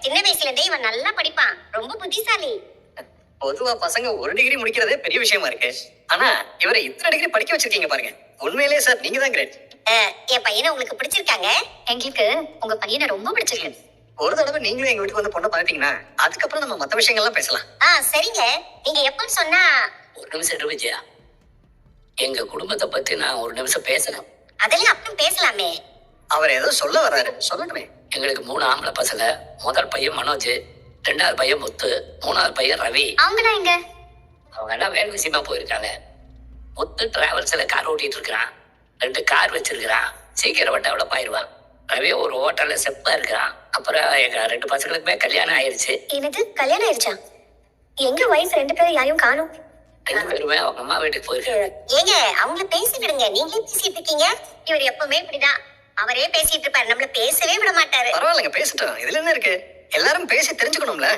சின்ன வயசுல இருந்தே இவன் நல்லா படிப்பான், ரொம்ப புத்திசாலி. பொதுவா பசங்க ஒரு டிகிரி முடிக்கிறதே பெரிய விஷயமா இருக்கு. ஆனா இவரை இத்தனை டிகிரி படிக்க வச்சிருக்கீங்க பாருங்க. உண்மையிலேயே சார் நீங்க தான் கிரேட். என் பையனை உங்களுக்கு பிடிச்சிருக்காங்க? எங்களுக்கு உங்க பையனை ரொம்ப பிடிச்சிருக்கு. ஒரு தடவை நீங்களும் எங்க வீட்டுக்கு வந்து பொண்ணை பாத்தீங்கன்னா அதுக்கப்புறம் நம்ம மத்த விஷயங்கள்லாம் பேசலாம். சரிங்க. நீங்க எப்ப சொன்னா? ஒரு நிமிஷம் விஜயா, எங்க குடும்பத்தை பத்தி நான் ஒரு நிமிஷம் பேசணும். அதெல்லாம் அப்புறம் பேசலாமே. அவர் ஏதோ சொல்ல வர்றாரு, சொல்லட்டுமே. எங்களுக்கு 3 ஆம்பளை பசங்க. முதல் பையன் மனோஜ், 2வது பையன் முத்து, 3வது பையன் ரவி. அவங்கதான் எங்க? அவங்க எல்லாம் வேலை விஷயமா போயிருக்காங்க. முத்து டிராவல்ஸ்ல கார் ஓட்டிட்டு இருக்கிறான். 2 கார் வச்சிருக்கிறான். சீக்கிரம் டெவலப் ஆயிடுவான். ரவி ஒரு ஹோட்டல்ல செப்பா இருக்கிறான். அப்புறம் எங்க 2 பசங்களுக்குமே கல்யாணம் ஆயிடுச்சு. என்னது, கல்யாணம் ஆயிடுச்சா? எங்க வயசு 2 பேரும் யாரையும் காணும். 2 பேருமே அவங்க அம்மா வீட்டுக்கு போயிருக்காங்க. ஏங்க அவங்கள பேச விடுங்க, நீங்களே பேசிட்டு இருக்கீங்க. இவர் எப்பவுமே இப்படிதான், அவரே பேசிட்டு இருப்பாரு, நம்மள பேசவே விட மாட்டாரு. பரவாயில்லைங்க, பேசிட்டோம். இதுல என்ன இருக்கு? எல்லாரும் பேசி தெரிஞ்சுக்கணும்ல.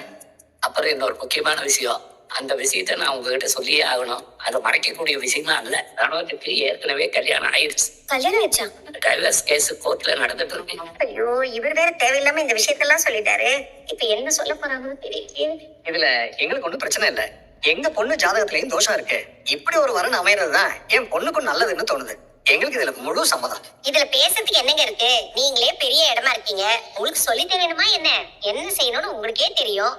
அப்புறம் இன்னொரு முக்கியமான விஷயம், அந்த விஷயத்த நான் உங்ககிட்ட சொல்லியே ஆகணும். அதை மறைக்கக்கூடிய விஷயமா இல்ல. மனோஜுக்கு ஏற்கனவே கல்யாணம் ஆயிடுச்சு. கல்யாணம் ஆயிடுச்சா? டைவர்ஸ் கேஸ் கோர்ட்ல நடந்துட்டு இருக்கு. ஐயோ, இவர் வேற தேவையில்லாம இந்த விஷயத்தெல்லாம் சொல்லிட்டாரு. இப்ப என்ன சொல்ல போறாங்கன்னு தெரியல. இதுல எங்களுக்கு ஒண்ணும் பிரச்சனை இல்ல. எங்க பொண்ணு ஜாதகத்திலயும் தோஷம் இருக்கு. இப்படி ஒரு வரன் அமையறதுதான் என் பொண்ணுக்கும் நல்லதுன்னு தோணுது. எங்களுக்கு இதுல முழு சம்மதம். இதுல பேசுறதுக்கு என்னங்க இருக்கு? நீங்களே பெரிய இடமா இருக்கீங்க, உங்களுக்கு சொல்லி தெரியணுமா என்ன? என்ன செய்யணும்னு உங்களுக்கே தெரியும்.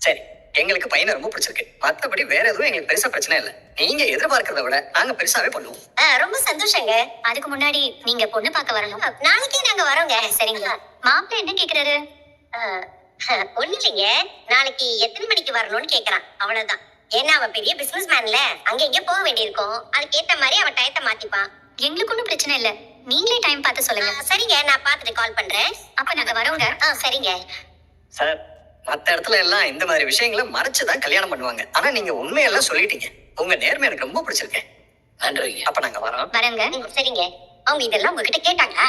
சரி, எங்களுக்கு பையனை ரொம்ப பிடிச்சிருக்கு. மத்தபடி வேற எதுவும் எங்களுக்கு பெருசா பிரச்சனை இல்ல. நீங்க எதிர்பார்க்கறத விட நாங்க பெருசாவே பண்ணுவோம். ரொம்ப சந்தோஷங்க. அதுக்கு முன்னாடி நீங்க பொண்ணு பார்க்க வரணும். நாளைக்கே நாங்க வரோங்க. சரிங்களா? மாப்பிள்ளை என்ன கேக்குறாரு? ஒண்ணு இல்லைங்க, நாளைக்கு எத்தனை மணிக்கு வரணும்னு கேக்குறான், அவ்வளவுதான். ஏன்னா அவன் பெரிய பிசினஸ் மேன்ல, அங்க இங்க போக வேண்டியிருக்கும். அதுக்கேத்த மாதிரி அவன் டயத்தை மாத்திப்பான். எங்களுக்கு ஒன்றும் பிரச்சனை இல்ல, நீங்களே டைம் பார்த்து சொல்லுங்க. சரிங்க, நான் பார்த்துட்டு கால் பண்றேன். அப்ப நாங்க வரோங்க. சரிங்க சார், மத்த இடத்துல எல்லாம் இந்த மாதிரி விஷயங்களை மறைச்சுதான் கல்யாணம் பண்ணுவாங்க. ஆனா நீங்க உண்மையெல்லாம் சொல்லிட்டீங்க. உங்க நேர்மை எனக்கு ரொம்ப பிடிச்சிருக்கு. நன்றிங்க. அப்ப நாங்க வரோம். வரேங்க. சரிங்க. அவங்க இதெல்லாம் உங்ககிட்ட கேட்டாங்க?